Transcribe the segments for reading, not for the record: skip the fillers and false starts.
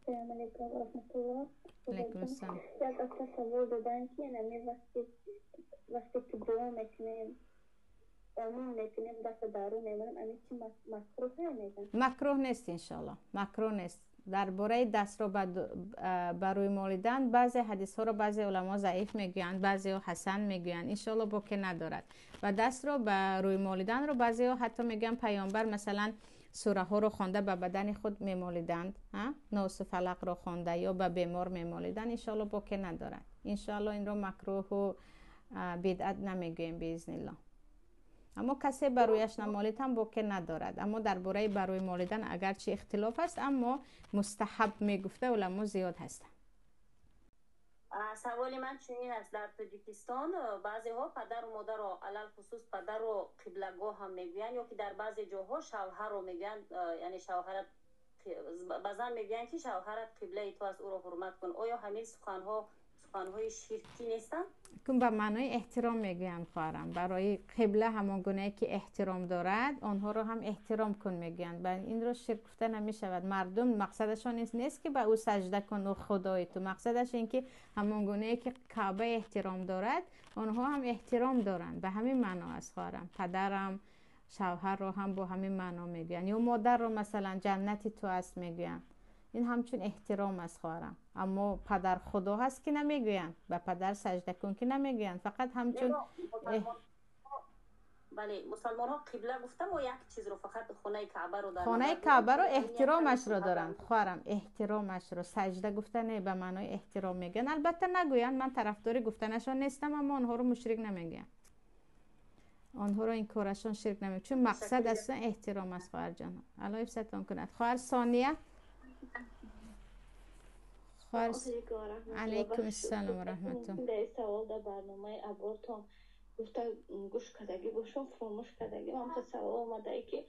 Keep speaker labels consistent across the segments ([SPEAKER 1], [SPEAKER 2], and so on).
[SPEAKER 1] السلام علیکم و رحمت الله.
[SPEAKER 2] علیکم السلام.
[SPEAKER 1] یک تصور دادن که نمی وقتی که دعا میکنیم آمین میکنیم دست دارو میمونیم امی چی مکروه میگن؟
[SPEAKER 2] مکروه نیست انشالله، مکروه نیست. درباره دست رو بروی مالیدن بعضی حدیث ها رو بعضی علما ضعیف میگویند، بعضی ها حسن میگویند، انشالله باکی ندارد. و دست رو بروی مالیدن رو بعضی ها حتی میگن پیامبر مثلا سوره ها رو خوانده به بدن خود میمالیدند، ناس فلق رو خوانده یا به بیمار میمالیدند، انشالله باکی ندارد. انشالله این رو مکروه و بدعت نمیگوییم باذن الله. اما کسی برویش نمالید هم باکی ندارد. اما درباره بروی مالیدن اگرچه اختلاف است اما مستحب میگفته علما زیاد هستند.
[SPEAKER 3] سوال من چنین است: در تاجیکستان بعضی ها پدر و مادر رو علل خصوص پدر رو قبلگاه هم میگوین، یا که در بعضی جاها شوهر رو میگن، یعنی شوهرت بعضا میگن که شوهرت قبله تو از او رو حرمت کن. آیا همین سخنهای شرکی نیستن؟
[SPEAKER 2] کن به معنای احترام میگویند خواهرم. برای قبله همان گونه که احترام دارد آنها رو هم احترام کن میگویند. این رو شرک گفته نمیشود. مردم مقصدشان نیست که به او سجده کن و خدای تو، مقصدش این که همان گونه که کعبه احترام دارد آنها هم احترام دارند. به همین معنا است خواهرم. پدرم شوهر رو هم با همین معنا میگویند، یا مادر رو مثلا جنتی تو است میگویند. این همچون احترام است خواهرم. اما پدر خدا هست که نمیگویند، به پدر سجده کن که نمیگویند، فقط همچون
[SPEAKER 3] بله مسلمان ها قبله گفتم و یک چیز رو فقط خانه کعبه رو در
[SPEAKER 2] خانه کعبه رو احترامش رو دارند خواهرم، احترامش رو. سجده گفتن به معنای احترام میگن. البته نگویند، من طرفدار گفتنشون نیستم، اما آنها رو مشرک نمیگن، آنها رو این کارشون شرک نمیگن، چون مقصد اصلا احترام است خواهر جان. الله حفظتون کند. خواهر ثانیه. علیکم السلام و رحمت الله.
[SPEAKER 1] در سوال در برنامه ابورتون گفته گوش کردگی باشم فراموش کردگی هم سوال آمده ای که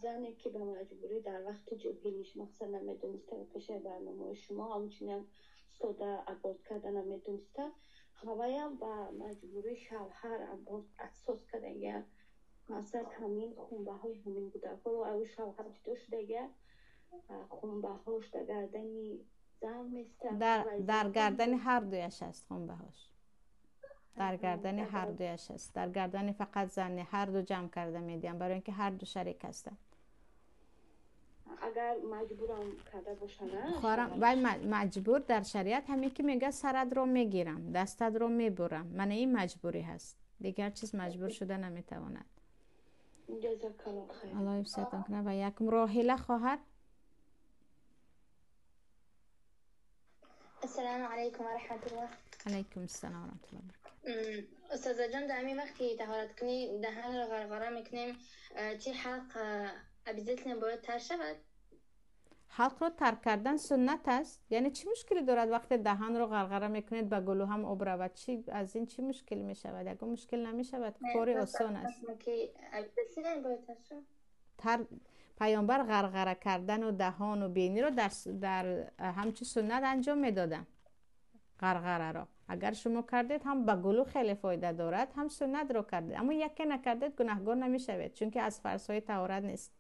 [SPEAKER 1] زنی که به مجبوری در وقت جوهیلیش مقصد نمیدونسته و پیش برنامه شما همچنین سوده ابورت کردن نمیدونسته، هوایم به مجبوری شوهر ابورت احساس کردگی مثلا همین خونبه های همین بوده و او شوهر چطور شدگی خونبه هاش در گردنی زن میسته،
[SPEAKER 2] در گردن هر دویش است خونبه هاش، در گردن هر دویش است، در گردن فقط زن، هر دو جمع کرده میدیم برای اینکه هر دو شریک هستند.
[SPEAKER 1] اگر مجبورم کرده باشن
[SPEAKER 2] خواهرم وای مجبور در شریعت همین که میگه سرت رو میگیرم دستت رو میبرم، من این مجبوری هست، دیگر چیز مجبور شده نمیتواند.
[SPEAKER 1] جزاک الله خیر.
[SPEAKER 2] الله حفظتون کنه. و یکم راحله خواهر.
[SPEAKER 4] السلام علیکم و رحمت الله.
[SPEAKER 2] علیکم السلام و رحمت الله.
[SPEAKER 4] استاذه جان در همین وقت که طهارت کنی دهن رو غرغره میکنیم، چه حلق ابیزتن باید تر شود؟
[SPEAKER 2] حلق رو ترک کردن سنت است. یعنی چی مشکلی دارد وقتی دهن رو غرغره میکنید به گلو هم آب رود؟ چی از این چی مشکلی میشود؟ اگه مشکل نمیشود کار آسان است. پیامبر غرغره کردن و دهان و بینی رو در همچون سنت انجام میدادن. غرغره را اگر شما کردید هم به گلو خیلی فایده دارد، هم سنت رو کردید، اما یکی نکردید گناهگار نمیشوید، چون که از فرض‌های طهارت نیست.